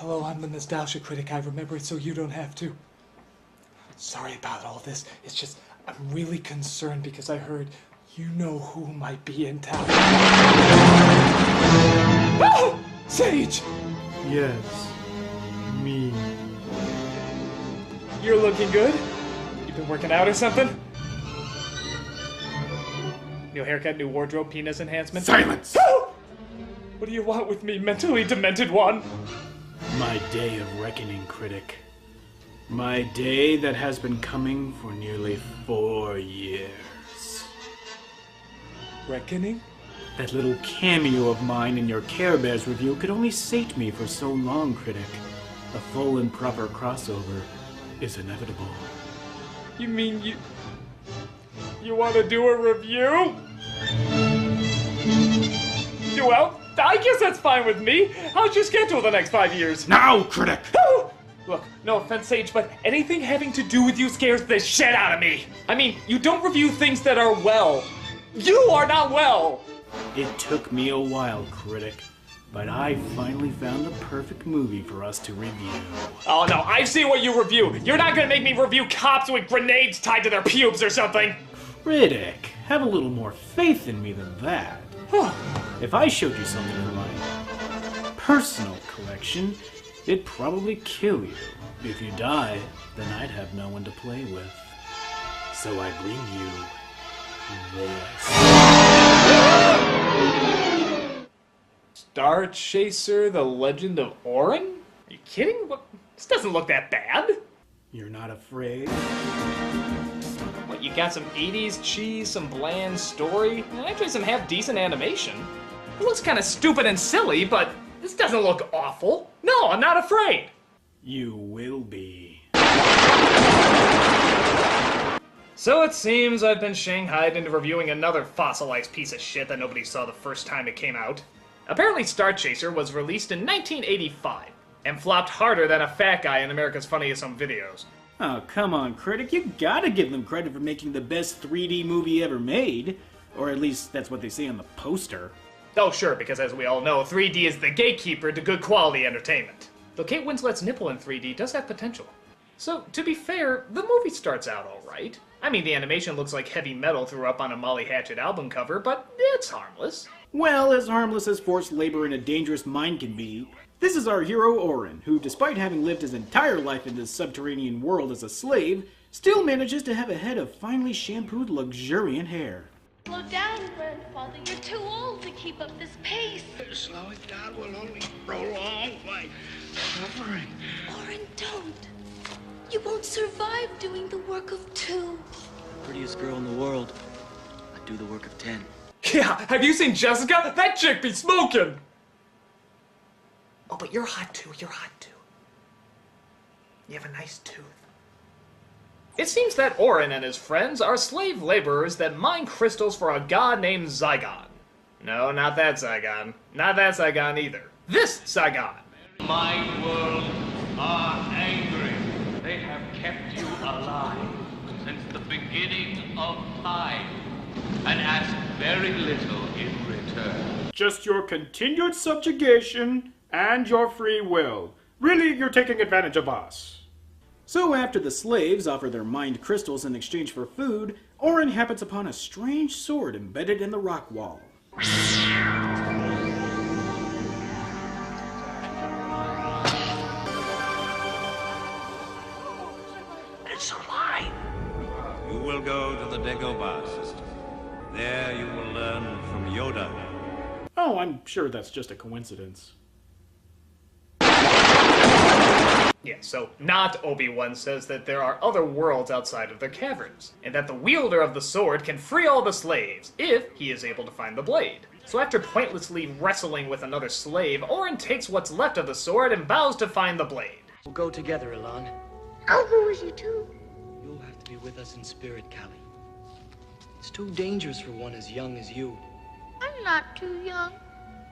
Hello, I'm the Nostalgia Critic. I remember it so you don't have to. Sorry about all this. It's just, I'm really concerned because I heard you know who might be in town. Oh! Sage! Yes, me. You're looking good. You been working out or something? New haircut, new wardrobe, penis enhancement? Silence! Oh! What do you want with me, mentally demented one? My day of reckoning, Critic. My day that has been coming for nearly 4 years. Reckoning? That little cameo of mine in your Care Bears review could only sate me for so long, Critic. A full and proper crossover is inevitable. You mean you want to do a review? Well, I guess that's fine with me. How's your schedule the next 5 years? Now, Critic! Look, no offense, Sage, but anything having to do with you scares the shit out of me. I mean, you don't review things that are well. You are not well! It took me a while, Critic, but I finally found the perfect movie for us to review. Oh no, I've seen what you review. You're not gonna make me review cops with grenades tied to their pubes or something. Critic, have a little more faith in me than that. If I showed you something from my personal collection, it'd probably kill you. If you die, then I'd have no one to play with. So I bring you this. StarChaser, The Legend of Orin? Are you kidding? What? This doesn't look that bad. You're not afraid? What, you got some 80s cheese, some bland story, and actually some half-decent animation. It looks kind of stupid and silly, but this doesn't look awful. No, I'm not afraid. You will be. So it seems I've been shanghaied into reviewing another fossilized piece of shit that nobody saw the first time it came out. Apparently StarChaser was released in 1985, and flopped harder than a fat guy in America's Funniest Home Videos. Oh, come on, Critic. You gotta give them credit for making the best 3D movie ever made. Or at least that's what they say on the poster. Oh sure, because as we all know, 3D is the gatekeeper to good quality entertainment. Though Kate Winslet's nipple in 3D does have potential. So, to be fair, the movie starts out alright. I mean, the animation looks like heavy metal threw up on a Molly Hatchet album cover, but it's harmless. Well, as harmless as forced labor in a dangerous mine can be, this is our hero Orin, who despite having lived his entire life in this subterranean world as a slave, still manages to have a head of finely shampooed luxuriant hair. Slow down, grandfather. You're too old to keep up this pace. Slowing down will only prolong my suffering. Orin, don't. You won't survive doing the work of 2. Prettiest girl in the world. I'd do the work of 10. Yeah, have you seen Jessica? That chick be smoking! Oh, but you're hot too, you're hot too. You have a nice tooth. It seems that Orin and his friends are slave laborers that mine crystals for a god named Zygon. No, not that Zygon. Not that Zygon either. This Zygon. My world are angry. They have kept you alive since the beginning of time and ask very little in return. Just your continued subjugation and your free will. Really, you're taking advantage of us. So after the slaves offer their mined crystals in exchange for food, Orin happens upon a strange sword embedded in the rock wall. It's alive. You will go to the Dagobah system. There you will learn from Yoda. Oh, I'm sure that's just a coincidence. Yeah, so not Obi-Wan says that there are other worlds outside of their caverns, and that the wielder of the sword can free all the slaves, if he is able to find the blade. So after pointlessly wrestling with another slave, Orin takes what's left of the sword and vows to find the blade. We'll go together, Elan. I'll go with you too. You'll have to be with us in spirit, Callie. It's too dangerous for one as young as you. I'm not too young.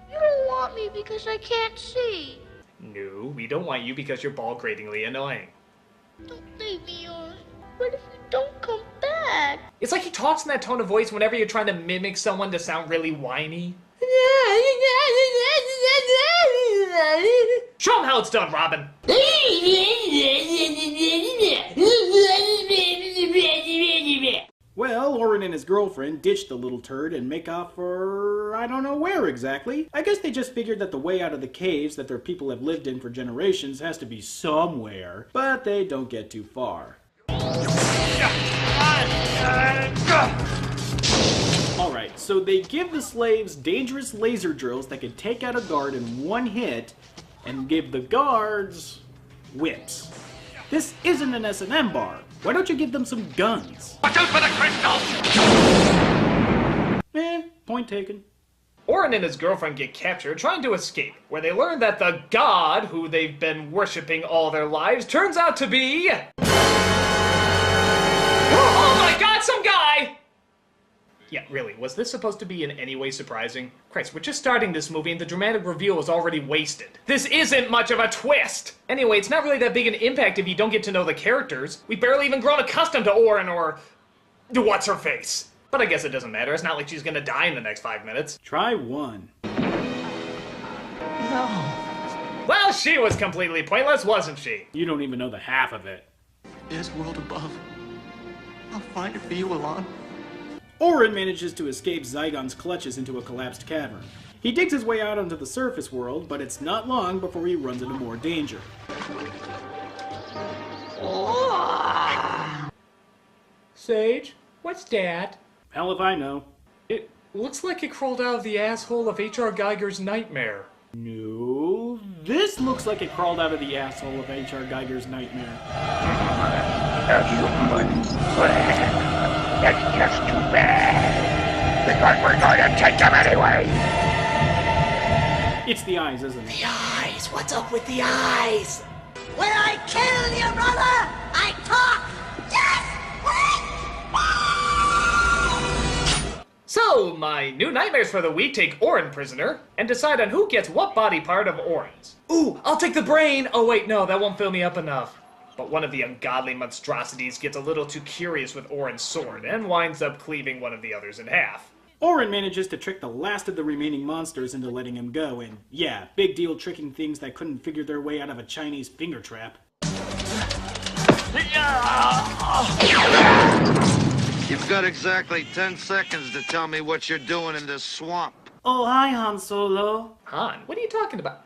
You don't want me because I can't see. No, we don't want you because you're ball-gratingly annoying. Don't leave me, Orin. What if you don't come back? It's like he talks in that tone of voice whenever you're trying to mimic someone to sound really whiny. Show him how it's done, Robin. Well, Orin and his girlfriend ditched the little turd and make off for I don't know where exactly. I guess they just figured that the way out of the caves that their people have lived in for generations has to be somewhere, but they don't get too far. Alright, so they give the slaves dangerous laser drills that can take out a guard in one hit, and give the guards whips. This isn't an S&M bar. Why don't you give them some guns? Watch out for the crystals! Point taken. Orin and his girlfriend get captured trying to escape, where they learn that the god who they've been worshipping all their lives turns out to be... Oh my god, some guy! Yeah, really, was this supposed to be in any way surprising? Christ, we're just starting this movie and the dramatic reveal is already wasted. This isn't much of a twist! Anyway, it's not really that big an impact if you don't get to know the characters. We've barely even grown accustomed to Orin or... what's-her-face. But I guess it doesn't matter, it's not like she's gonna die in the next 5 minutes. Try one. No. Well, she was completely pointless, wasn't she? You don't even know the half of it. There's world above. I'll find it for you, Alon. Orin manages to escape Zygon's clutches into a collapsed cavern. He digs his way out onto the surface world, but it's not long before he runs into more danger. Sage, what's that? Hell if I know. It looks like it crawled out of the asshole of H.R. Geiger's nightmare. No, this looks like it crawled out of the asshole of H.R. Geiger's nightmare. It's just too bad. Because we're going to take them anyway. It's the eyes, isn't it? The eyes! What's up with the eyes? When I kill your brother, I talk! Yes! So, my new nightmares for the week take Orin prisoner and decide on who gets what body part of Orin's. Ooh, I'll take the brain! Oh wait, no, that won't fill me up enough. But one of the ungodly monstrosities gets a little too curious with Orin's sword and winds up cleaving one of the others in half. Orin manages to trick the last of the remaining monsters into letting him go, and yeah, big deal tricking things that couldn't figure their way out of a Chinese finger trap. You've got exactly 10 seconds to tell me what you're doing in this swamp. Oh, hi, Han Solo. Han, what are you talking about?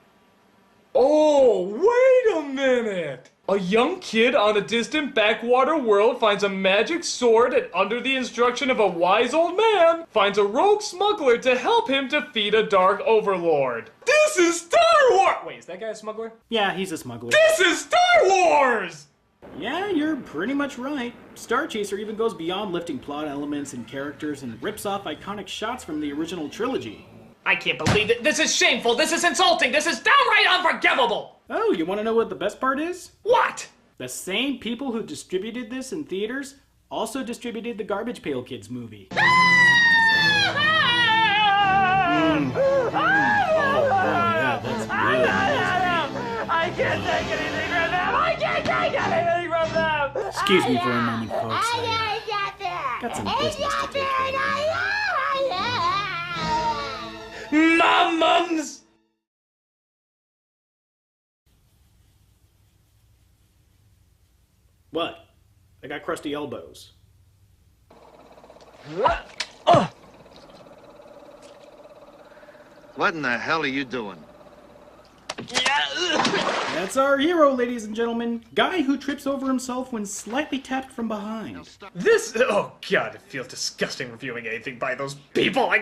Oh, wait a minute! A young kid on a distant backwater world finds a magic sword and under the instruction of a wise old man, finds a rogue smuggler to help him defeat a dark overlord. This is Star Wars! Wait, is that guy a smuggler? Yeah, he's a smuggler. This is Star Wars! Yeah, you're pretty much right. StarChaser even goes beyond lifting plot elements and characters and rips off iconic shots from the original trilogy. I can't believe it. This is shameful. This is insulting. This is downright unforgivable. Oh, you want to know what the best part is? What? The same people who distributed this in theaters also distributed the Garbage Pail Kids movie. Oh, yeah, that's good. I can't take anything from them. I can't take anything from them. Excuse me for a moment, folks. I got some business to take care of. Mums! What? I got crusty elbows. What in the hell are you doing? That's our hero, ladies and gentlemen. Guy who trips over himself when slightly tapped from behind. This... Oh, God, it feels disgusting reviewing anything by those people.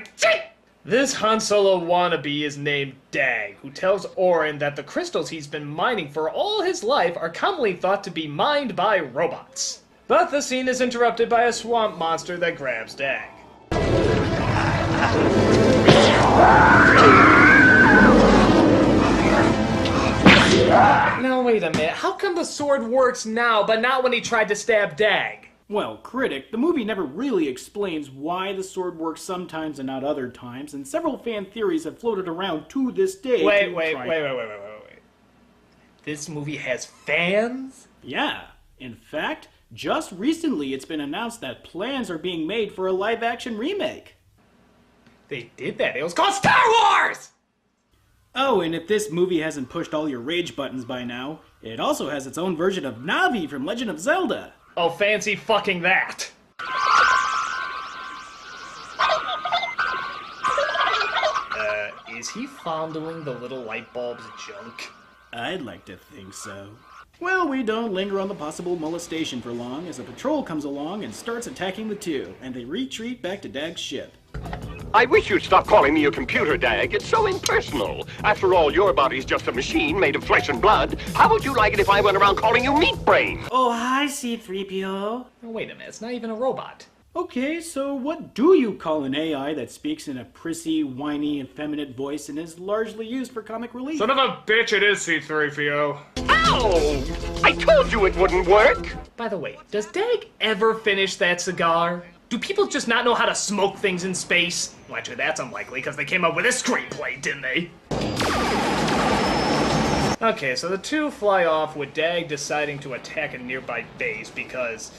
This Han Solo wannabe is named Dag, who tells Orin that the crystals he's been mining for all his life are commonly thought to be mined by robots. But the scene is interrupted by a swamp monster that grabs Dag. Now wait a minute, how come the sword works now, but not when he tried to stab Dag? Well, Critic, the movie never really explains why the sword works sometimes and not other times, and several fan theories have floated around to this day. Wait. This movie has fans? Yeah. In fact, just recently it's been announced that plans are being made for a live-action remake. They did that. It was called Star Wars! Oh, and if this movie hasn't pushed all your rage buttons by now, it also has its own version of Navi from Legend of Zelda. Oh, fancy fucking that. Is he fondling the little light bulb's junk? I'd like to think so. Well, we don't linger on the possible molestation for long as a patrol comes along and starts attacking the two, and they retreat back to Dag's ship. I wish you'd stop calling me a computer, Dag. It's so impersonal. After all, your body's just a machine made of flesh and blood. How would you like it if I went around calling you Meat Brain? Oh, hi, C-3PO. Oh, wait a minute, it's not even a robot. Okay, so what do you call an AI that speaks in a prissy, whiny, effeminate voice and is largely used for comic relief? Son of a bitch, it is C-3PO. Ow! I told you it wouldn't work! By the way, does Dag ever finish that cigar? Do people just not know how to smoke things in space? Well, actually, that's unlikely, because they came up with a screenplay, didn't they? Okay, so the two fly off with Dag deciding to attack a nearby base because,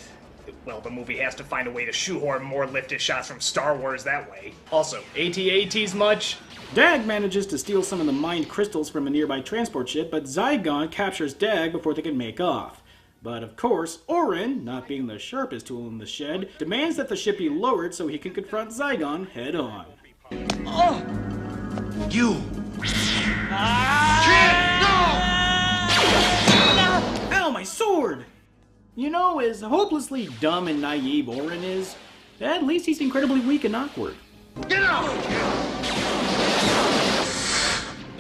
well, the movie has to find a way to shoehorn more lifted shots from Star Wars that way. Also, AT-ATs much? Dag manages to steal some of the mined crystals from a nearby transport ship, but Zygon captures Dag before they can make off. But of course, Orin, not being the sharpest tool in the shed, demands that the ship be lowered so he can confront Zygon head on. Oh! You! Ow, my sword! You know, as hopelessly dumb and naive Orin is, at least he's incredibly weak and awkward. Get out!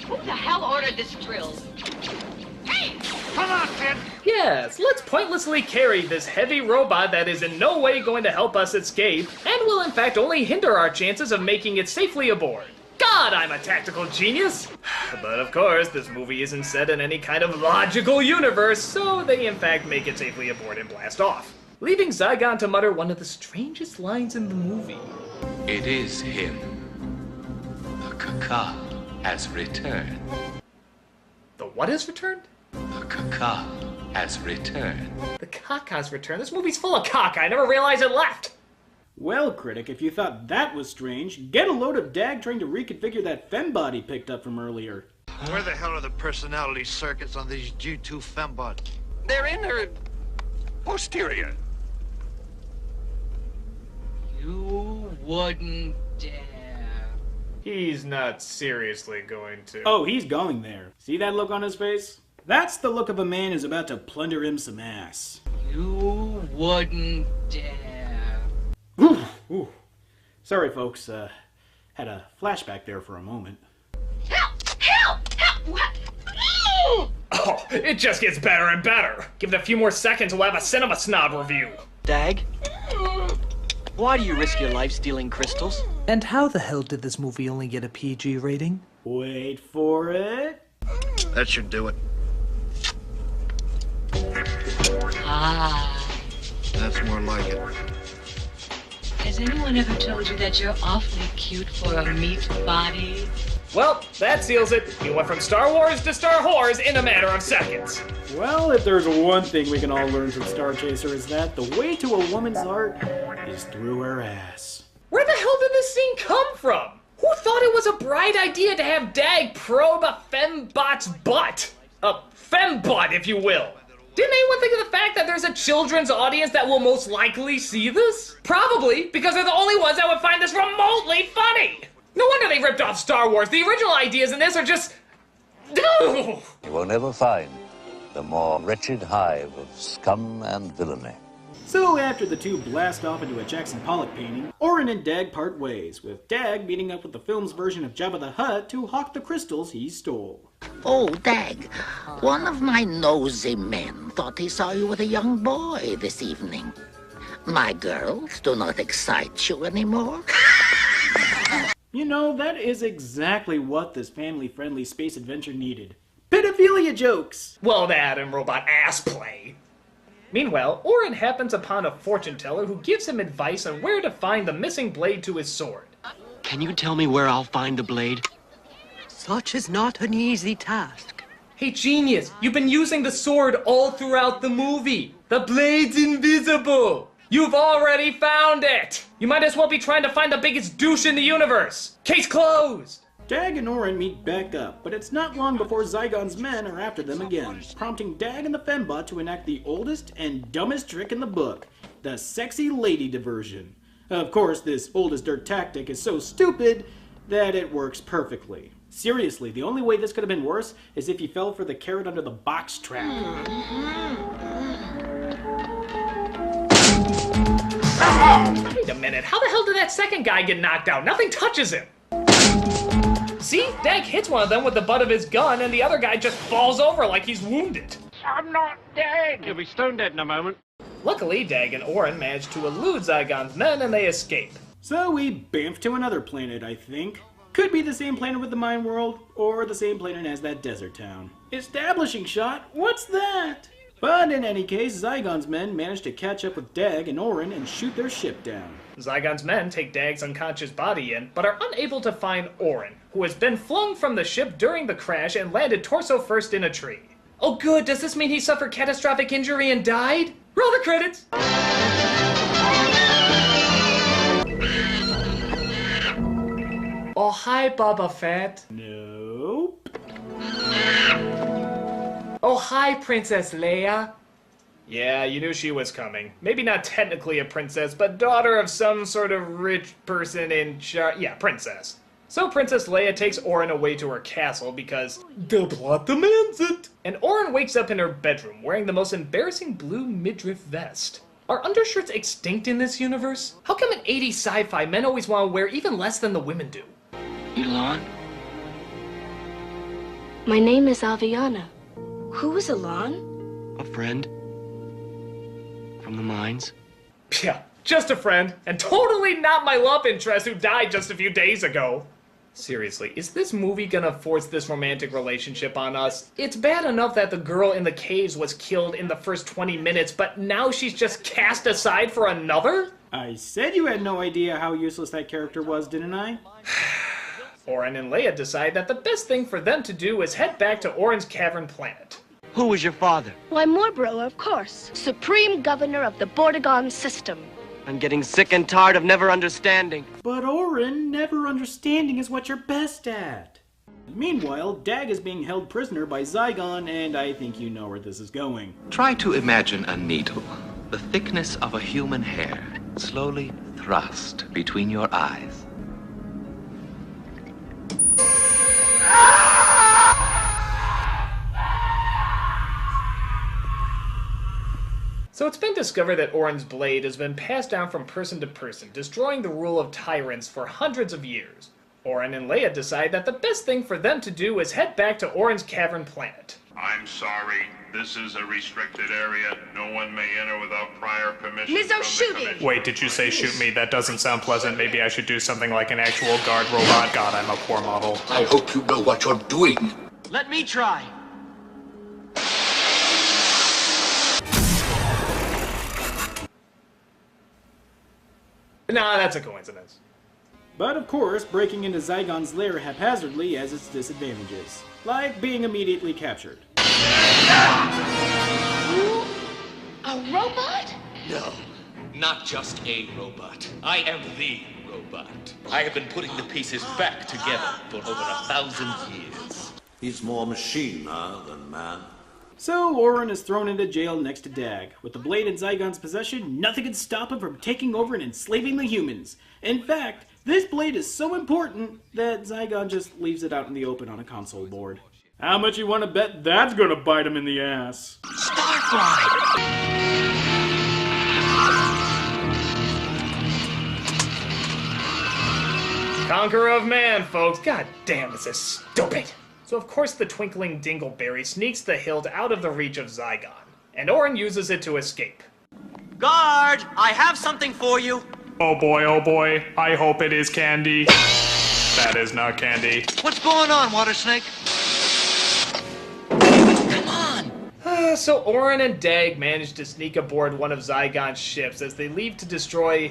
Who the hell ordered this drill? Hey! Come on, kid! Yes, let's pointlessly carry this heavy robot that is in no way going to help us escape, and will in fact only hinder our chances of making it safely aboard. God, I'm a tactical genius! But of course, this movie isn't set in any kind of logical universe, so they in fact make it safely aboard and blast off, leaving Zygon to mutter one of the strangest lines in the movie. It is him. The Kaka has returned. The what has returned? The Kaka has returned. The caca's returned? This movie's full of caca, I never realized it left! Well, Critic, if you thought that was strange, get a load of Dag trying to reconfigure that fembot he picked up from earlier. Where the hell are the personality circuits on these G2 fembots? They're in her posterior. You wouldn't dare. He's not seriously going to. Oh, he's going there. See that look on his face? That's the look of a man who's about to plunder him some ass. You wouldn't dare. Ooh. Sorry, folks. Had a flashback there for a moment. Help! Help! Help! What? Oh, it just gets better and better. Give it a few more seconds, we'll have a cinema snob review. Dag? Why do you risk your life stealing crystals? And how the hell did this movie only get a PG rating? Wait for it. That should do it. Ah. That's more like it. Has anyone ever told you that you're awfully cute for a meat body? Well, that seals it. We went from Star Wars to Star Whores in a matter of seconds. Well, if there's one thing we can all learn from StarChaser is that the way to a woman's heart is through her ass. Where the hell did this scene come from? Who thought it was a bright idea to have Dag probe a fembot's butt? A fembot, if you will. Didn't anyone think of the fact that there's a children's audience that will most likely see this? Probably, because they're the only ones that would find this remotely funny. No wonder they ripped off Star Wars. The original ideas in this are just... You will never find the more wretched hive of scum and villainy. So after the two blast off into a Jackson Pollock painting, Orin and Dag part ways, with Dag meeting up with the film's version of Jabba the Hutt to hawk the crystals he stole. Oh, Dag, one of my nosy men thought he saw you with a young boy this evening. My girls do not excite you anymore. You know, that is exactly what this family-friendly space adventure needed. Pedophilia jokes! Well, that and robot ass play. Meanwhile, Orin happens upon a fortune teller who gives him advice on where to find the missing blade to his sword. Can you tell me where I'll find the blade? Such is not an easy task. Hey, genius, you've been using the sword all throughout the movie. The blade's invisible. You've already found it. You might as well be trying to find the biggest douche in the universe. Case closed. Dag and Orin meet back up, but it's not long before Zygon's men are after them again, prompting Dag and the Fembot to enact the oldest and dumbest trick in the book, the sexy lady diversion. Of course, this oldest dirt tactic is so stupid that it works perfectly. Seriously, the only way this could have been worse is if he fell for the carrot under the box trap. Wait a minute, how the hell did that second guy get knocked out? Nothing touches him! See? Dag hits one of them with the butt of his gun, and the other guy just falls over like he's wounded. I'm not dead. You'll be stone dead in a moment. Luckily, Dag and Orin manage to elude Zygon's men, and they escape. So we bamf to another planet, I think. Could be the same planet with the mine world, or the same planet as that desert town. Establishing shot? What's that? But in any case, Zygon's men manage to catch up with Dag and Orin and shoot their ship down. Zygon's men take Dag's unconscious body in, but are unable to find Orin, who has been flung from the ship during the crash and landed torso first in a tree. Oh good, does this mean he suffered catastrophic injury and died? Roll the credits! Oh hi, Boba Fett. Nope. Oh hi, Princess Leia. Yeah, you knew she was coming. Maybe not technically a princess, but daughter of some sort of rich person in charge. Yeah, princess. So Princess Leia takes Orin away to her castle because the plot demands it. And Orin wakes up in her bedroom wearing the most embarrassing blue midriff vest. Are undershirts extinct in this universe? How come in 80s sci-fi men always want to wear even less than the women do? Elon? My name is Aviana. Who is Elon? A friend? From the mines? Yeah, just a friend, and totally not my love interest who died just a few days ago. Seriously, is this movie gonna force this romantic relationship on us? It's bad enough that the girl in the caves was killed in the first 20 minutes, but now she's just cast aside for another? I said you had no idea how useless that character was, didn't I? Orin and Leia decide that the best thing for them to do is head back to Orin's cavern planet. Who was your father? Why, Morbro, of course. Supreme Governor of the Bordegon System. I'm getting sick and tired of never understanding. But Orin, never understanding is what you're best at. Meanwhile, Dag is being held prisoner by Zygon, and I think you know where this is going. Try to imagine a needle, the thickness of a human hair, slowly thrust between your eyes. So it's been discovered that Orin's blade has been passed down from person to person, destroying the rule of tyrants for hundreds of years. Orin and Leia decide that the best thing for them to do is head back to Orin's cavern planet. I'm sorry. This is a restricted area. No one may enter without prior permission Mizzo, from the shoot him! commission. Wait, did you say shoot me? That doesn't sound pleasant. Maybe I should do something like an actual guard robot. God, I'm a poor model. I hope you know what you're doing. Let me try. Nah, that's a coincidence. But of course, breaking into Zygon's lair haphazardly has its disadvantages, like being immediately captured. A robot? No, not just a robot. I am the robot. I have been putting the pieces back together for over 1,000 years. He's more machine now than man. So Orin is thrown into jail next to Dag. With the blade in Zygon's possession, nothing can stop him from taking over and enslaving the humans. In fact, this blade is so important that Zygon just leaves it out in the open on a console board. How much you want to bet that's gonna bite him in the ass? Conqueror of man, folks. God damn, this is stupid. So of course the twinkling dingleberry sneaks the hilt out of the reach of Zygon, and Orin uses it to escape. Guard! I have something for you! Oh boy, I hope it is candy. That is not candy. What's going on, Water Snake? So Orin and Dag manage to sneak aboard one of Zygon's ships as they leave to destroy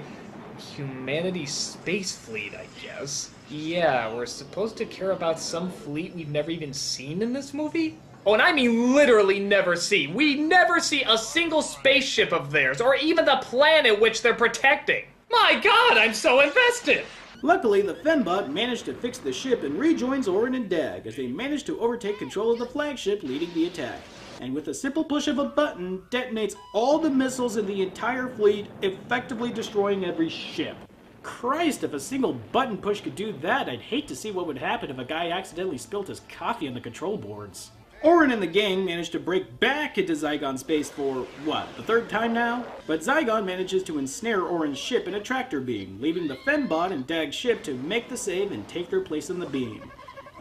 humanity's space fleet, I guess. Yeah, we're supposed to care about some fleet we've never even seen in this movie? Oh, and I mean literally never see. We never see a single spaceship of theirs, or even the planet which they're protecting. My god, I'm so invested! Luckily, the Fembot managed to fix the ship and rejoins Orin and Dag as they manage to overtake control of the flagship leading the attack. And with a simple push of a button, detonates all the missiles in the entire fleet, effectively destroying every ship. Christ, if a single button push could do that, I'd hate to see what would happen if a guy accidentally spilled his coffee on the control boards. Orin and the gang managed to break back into Zygon space for, what, the third time now? But Zygon manages to ensnare Orin's ship in a tractor beam, leaving the Fembot and Dag's ship to make the save and take their place in the beam.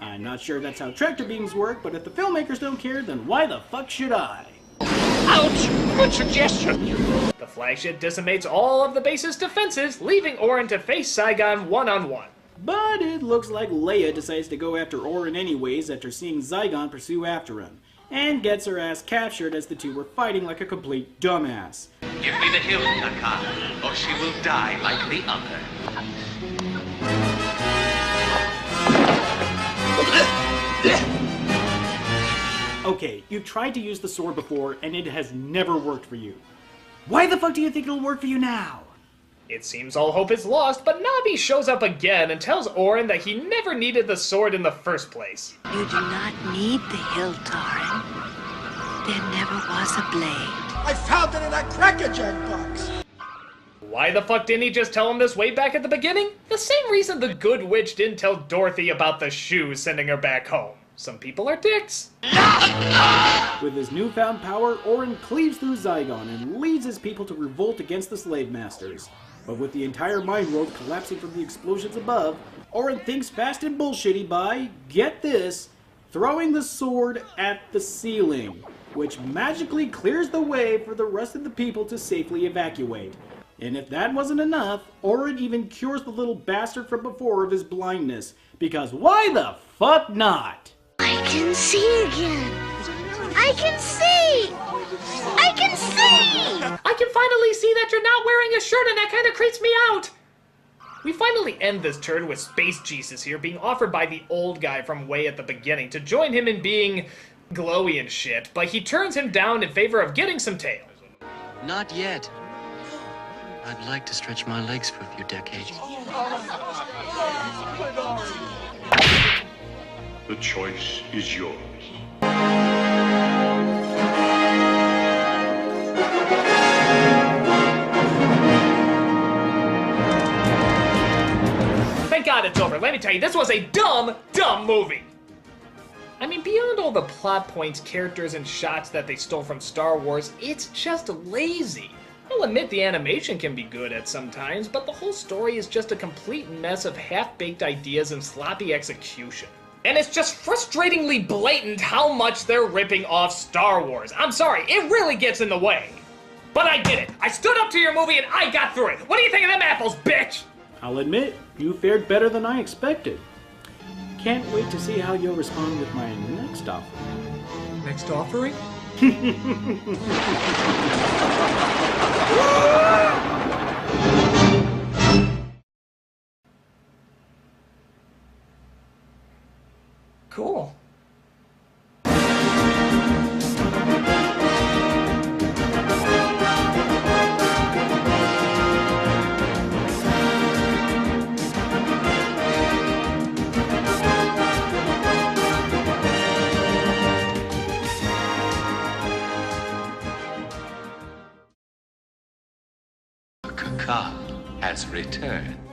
I'm not sure that's how tractor beams work, but if the filmmakers don't care, then why the fuck should I? Ouch! Good suggestion! The flagship decimates all of the base's defenses, leaving Orin to face Zygon one-on-one. But it looks like Leia decides to go after Orin anyways after seeing Zygon pursue after him, and gets her ass captured as the two were fighting like a complete dumbass. Give me the hilt, Taka, or she will die like the other. Okay, you've tried to use the sword before, and it has never worked for you. Why the fuck do you think it'll work for you now? It seems all hope is lost, but Navi shows up again and tells Orin that he never needed the sword in the first place. You do not need the hilt, Orin. There never was a blade. I found it in a crackerjack box. Why the fuck didn't he just tell him this way back at the beginning? The same reason the good witch didn't tell Dorothy about the shoes sending her back home. Some people are dicks. With his newfound power, Orin cleaves through Zygon and leads his people to revolt against the slave masters. But with the entire mind world collapsing from the explosions above, Orin thinks fast and bullshitty by, get this, throwing the sword at the ceiling, which magically clears the way for the rest of the people to safely evacuate. And if that wasn't enough, Orin even cures the little bastard from before of his blindness, because why the fuck not? I can see again. I can see! I can see! I can finally see that you're not wearing a shirt, and that kind of creeps me out! We finally end this turn with Space Jesus here being offered by the old guy from way at the beginning to join him in being glowy and shit, but he turns him down in favor of getting some tail. Not yet. I'd like to stretch my legs for a few decades. The choice is yours. Thank God it's over. Let me tell you, this was a dumb, dumb movie. I mean, beyond all the plot points, characters, and shots that they stole from Star Wars, it's just lazy. I'll admit the animation can be good at some times, but the whole story is just a complete mess of half-baked ideas and sloppy execution. And it's just frustratingly blatant how much they're ripping off Star Wars. I'm sorry, it really gets in the way. But I did it. I stood up to your movie and I got through it. What do you think of them apples, bitch? I'll admit, you fared better than I expected. Can't wait to see how you'll respond with my next offering. Next offering? Cool. Kaka has returned.